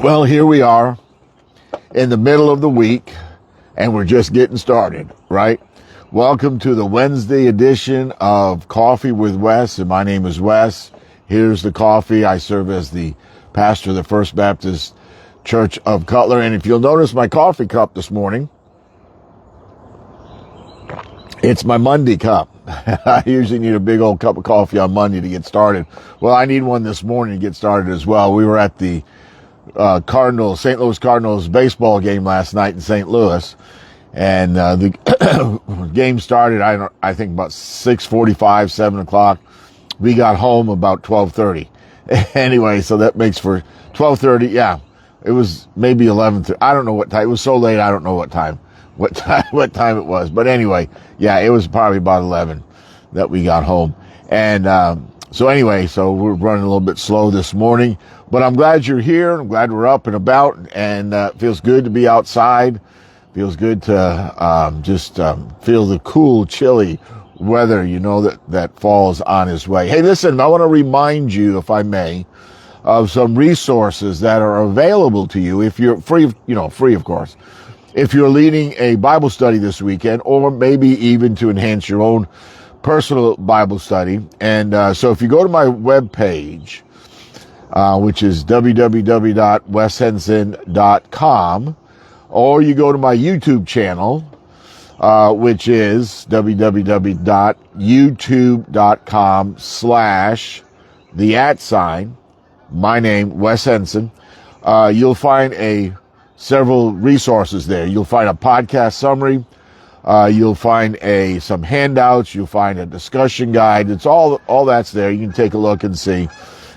Well, here we are in the middle of the week, and we're just getting started, right? Welcome to the Wednesday edition of Coffee with Wes, and my name is Wes. Here's the coffee. I serve as the pastor of the First Baptist Church of Cutler, and if you'll notice my coffee cup this morning, it's my Monday cup. I usually need a big old cup of coffee on Monday to get started. Well, I need one this morning to get started as well. We were at the St. Louis Cardinals baseball game last night in St. Louis, and the game started, I think about 6:45, 7 o'clock. We got home about 12:30. Anyway, so that makes for 12:30. Yeah, it was maybe 11:30. I don't know what time. It was so late, I don't know what time it was. But anyway, yeah, it was probably about 11 that we got home. And so we're running a little bit slow this morning. But I'm glad you're here. I'm glad we're up and about, and it feels good to be outside. Feels good to feel the cool, chilly weather, that falls on its way. Hey, listen, I want to remind you, if I may, of some resources that are available to you if you're free, of course. If you're leading a Bible study this weekend, or maybe even to enhance your own personal Bible study. And so if you go to my webpage, which is www.weshenson.com, or you go to my YouTube channel, which is www.youtube.com/, my name, Wes Henson. You'll find several resources there. You'll find a podcast summary. You'll find some handouts. You'll find a discussion guide. It's all that's there. You can take a look and see,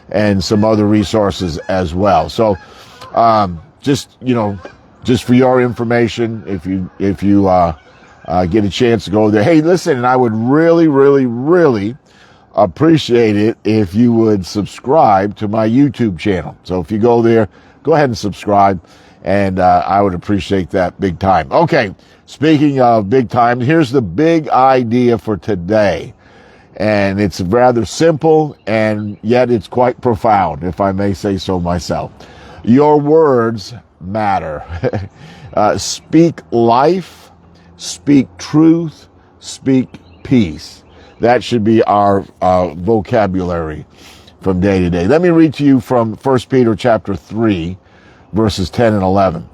and some other resources as well. So, just for your information, if you get a chance to go there. Hey, listen, and I would really, really, really appreciate it if you would subscribe to my YouTube channel. So if you go there, go ahead and subscribe, and I would appreciate that big time. Okay, speaking of big time, here's the big idea for today. And it's rather simple, and yet it's quite profound, if I may say so myself. Your words matter. Speak life, speak truth, speak peace. That should be our vocabulary from day to day. Let me read to you from 1 Peter chapter 3, verses 10 and 11.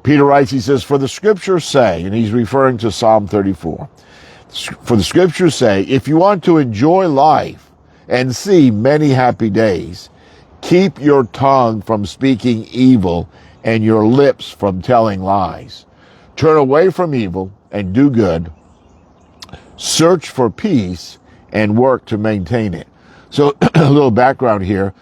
Peter writes, he says, "For the scriptures say," and he's referring to Psalm 34, "For the scriptures say, if you want to enjoy life and see many happy days, keep your tongue from speaking evil and your lips from telling lies. Turn away from evil and do good. Search for peace and work to maintain it." So a little background here.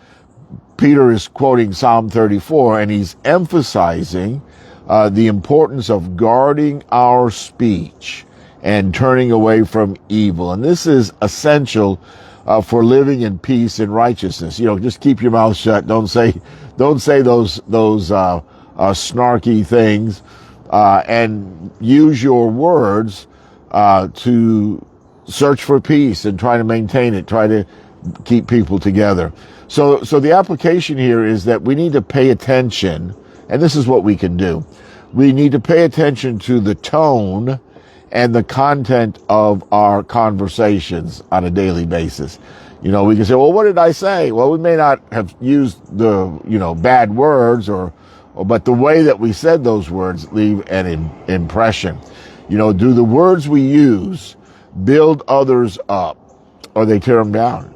Peter is quoting Psalm 34, and he's emphasizing the importance of guarding our speech and turning away from evil. And this is essential for living in peace and righteousness. Just keep your mouth shut. Don't say those snarky things, and use your words to search for peace and try to maintain it. Try to keep people together. So the application here is that we need to pay attention, and this is what we can do. We need to pay attention to the tone and the content of our conversations on a daily basis. We can say, well, what did I say? Well, we may not have used the, bad words but the way that we said those words leave an impression. Do the words we use build others up, or they tear them down?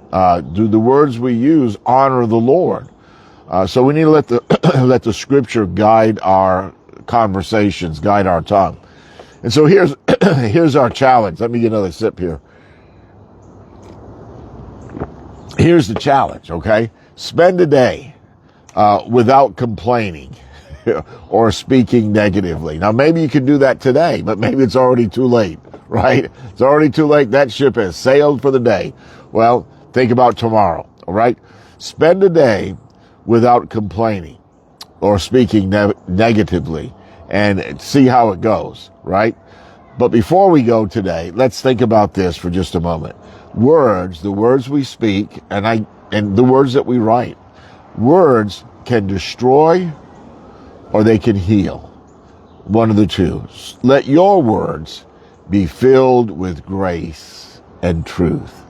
Do the words we use honor the Lord? So we need to let the scripture guide our conversations, guide our tongue. And so here's our challenge. Let me get another sip here. Here's the challenge, okay? Spend a day without complaining or speaking negatively. Now, maybe you can do that today, but maybe it's already too late, right? It's already too late. That ship has sailed for the day. Well, think about tomorrow, all right? Spend a day without complaining or speaking negatively, and see how it goes, right? But before we go today, let's think about this for just a moment. Words, the words we speak, and the words that we write. Words can destroy or they can heal. One of the two. Let your words be filled with grace and truth.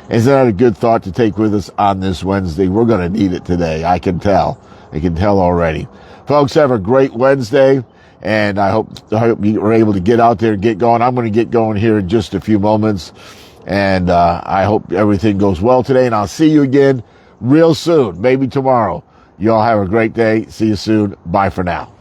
Isn't that a good thought to take with us on this Wednesday? We're going to need it today. I can tell. I can tell already. Folks, have a great Wednesday, and I hope you were able to get out there and get going. I'm going to get going here in just a few moments, and I hope everything goes well today, and I'll see you again real soon, maybe tomorrow. You all have a great day. See you soon. Bye for now.